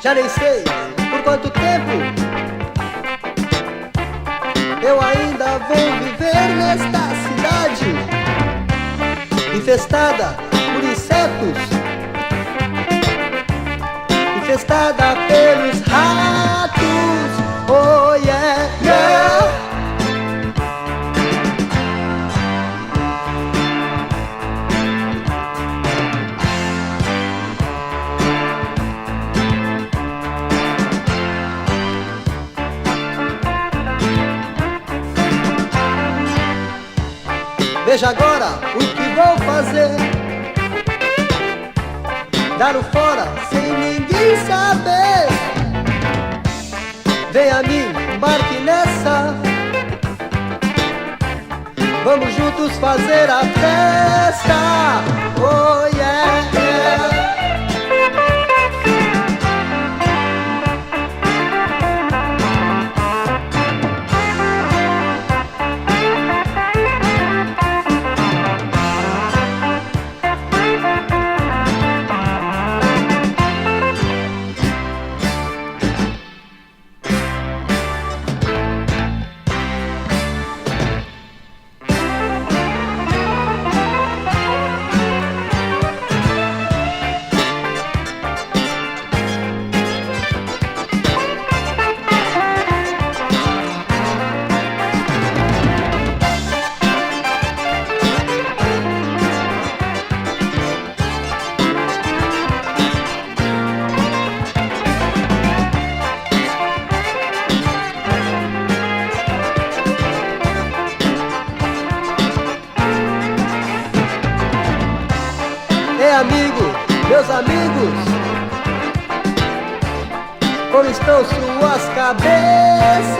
Já nem sei por quanto tempo eu ainda vou viver nesta cidade infestada por insetos, infestada pelos ratos. Oh yeah, yeah. Veja agora o que vou fazer. Dar o fora sem ninguém saber. Venha me embarque nessa. Vamos juntos fazer a festa. Oh yeah, yeah. Amigo, meus amigos, como estão suas cabeças?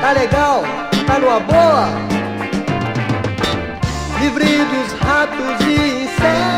Tá legal? Tá numa boa? Livre dos ratos e insetos.